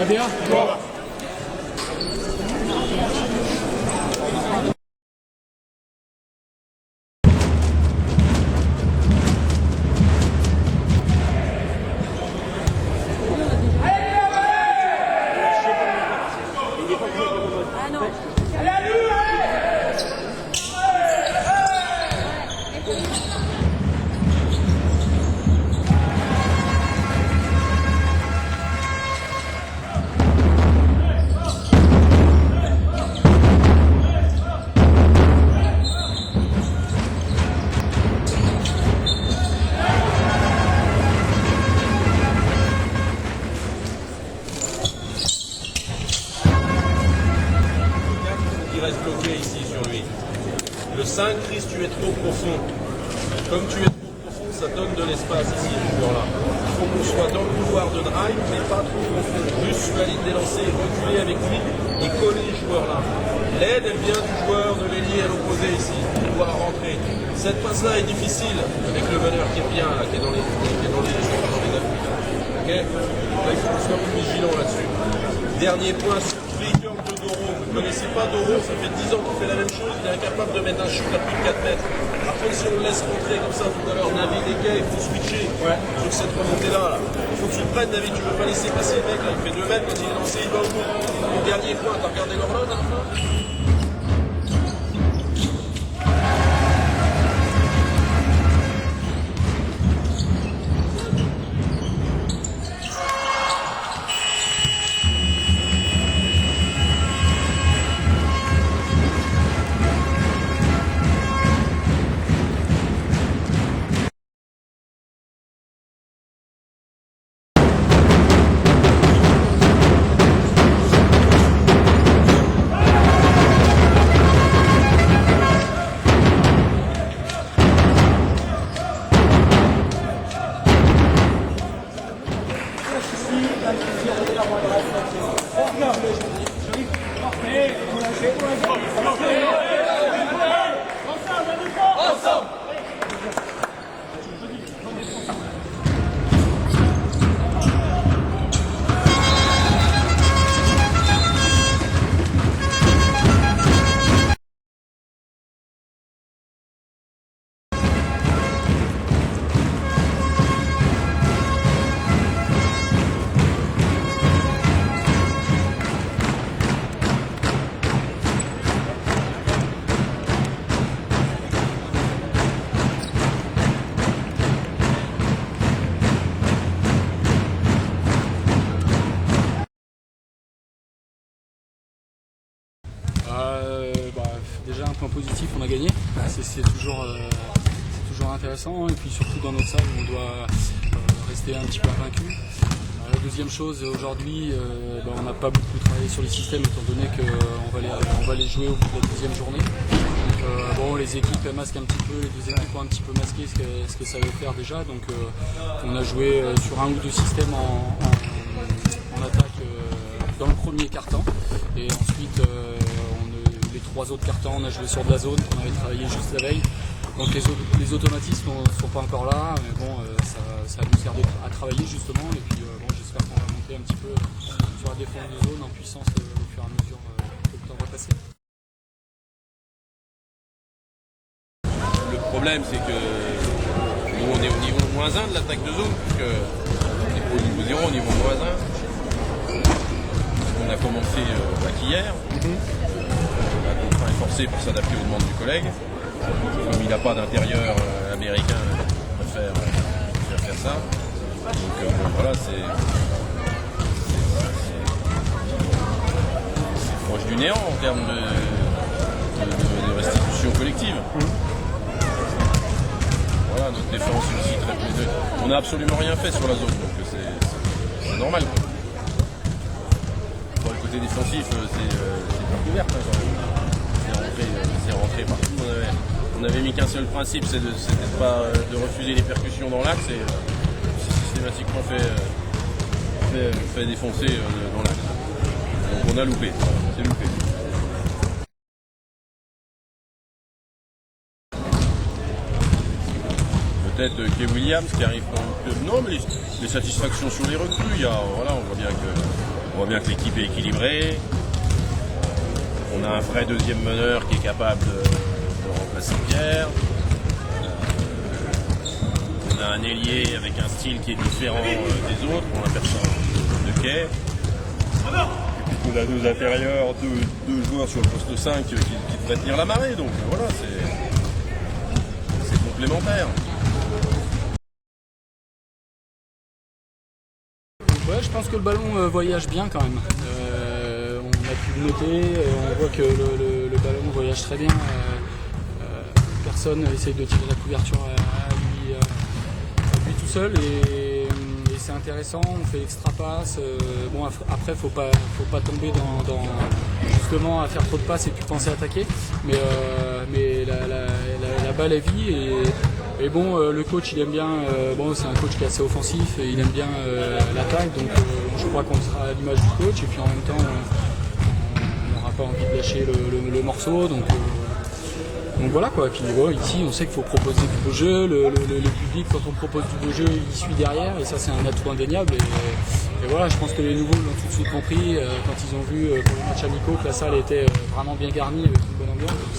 Allez, il reste bloqué ici sur lui. Le 5, Chris, tu es trop profond. Comme tu es trop profond, ça donne de l'espace ici, ce joueur-là. Il faut qu'on soit dans le couloir de drive, mais pas trop profond. Juste sur la ligne des lancers, reculer avec lui et coller les joueurs-là. L'aide, elle vient du joueur de l'ailier à l'opposé ici, qui doit rentrer. Cette passe-là est difficile avec le meneur qui est bien, là, qui est dans les appuis. Okay, là, il faut qu'on soit plus vigilant là-dessus. Dernier point sur Flicker de Doro. Vous ne connaissez pas Doro, ça fait 10 ans qu'il fait la même chose, il est incapable de mettre un shoot à plus de 4 mètres. Après, si on le laisse rentrer comme ça tout à l'heure, Navid et Gay, il faut switcher sur cette remontée-là. Il faut que tu le prennes, Navid, tu ne peux pas laisser passer le mec, là, il fait 2 mètres, quand il est lancé, il va au bout. Le dernier point, t'as regardé l'horloge à la fin ? Déjà un point positif, on a gagné, c'est toujours intéressant, et puis surtout dans notre salle on doit rester un petit peu invaincu. La deuxième chose, aujourd'hui on n'a pas beaucoup travaillé sur les systèmes étant donné qu'on va les jouer au bout de la deuxième journée. Donc, les équipes elles masquent un petit peu, les deux équipes ont un petit peu masqué ce que ça veut faire déjà, donc on a joué sur un ou deux systèmes en attaque dans le premier quart-temps, et ensuite les 3 autres cartons, on a joué sur de la zone qu'on avait travaillé juste la veille. Donc les automatismes ne sont pas encore là, mais bon, ça nous sert à travailler justement. Et puis j'espère qu'on va monter un petit peu sur la défense de zone en puissance au fur et à mesure que le temps va passer. Le problème, c'est que nous, on est au niveau -1 de l'attaque de zone, puisque on est au niveau 0, au niveau -1. On a commencé qu'hier. La contraint est forcée pour s'adapter aux demandes du collègue. Comme il n'a pas d'intérieur américain, il préfère faire ça. Donc voilà, c'est proche du néant en termes de restitution collective. Voilà, notre défense est aussi très peu. On n'a absolument rien fait sur la zone, donc c'est normal. Bon, le côté défensif, c'est pas couvert, quand même. c'est rentré partout. On avait mis qu'un seul principe, c'était de refuser les percussions dans l'axe et c'est systématiquement fait défoncer dans l'axe. Donc on a loupé, c'est loupé. Peut-être Kay Williams qui arrive dans le club. Non, mais les satisfactions sur les recrues, voilà, on voit bien que l'équipe est équilibrée. On a un vrai deuxième meneur qui est capable de remplacer Pierre. On a un ailier avec un style qui est différent des autres. On a personne de Kay. On a deux intérieurs, deux joueurs sur le poste 5 qui devraient tenir la marée. Donc voilà, c'est complémentaire. Ouais, je pense que le ballon voyage bien quand même. On a pu le noter, on voit que le ballon voyage très bien. Personne essaye de tirer la couverture à lui tout seul et c'est intéressant. On fait l'extra passe. Bon, après, faut pas tomber dans justement à faire trop de passes et puis penser à attaquer. Mais la balle est vie et bon, le coach il aime bien. Bon, c'est un coach qui est assez offensif et il aime bien l'attaque. Donc, je crois qu'on sera à l'image du coach et puis en même temps, on n'aura pas envie de lâcher le morceau. Donc voilà quoi. Et puis ici, on sait qu'il faut proposer du beau jeu. Le public, quand on propose du beau jeu, il suit derrière et ça c'est un atout indéniable. Et voilà, je pense que les nouveaux l'ont tout de suite compris quand ils ont vu pour les matchs amicaux que la salle était vraiment bien garnie avec une bonne ambiance.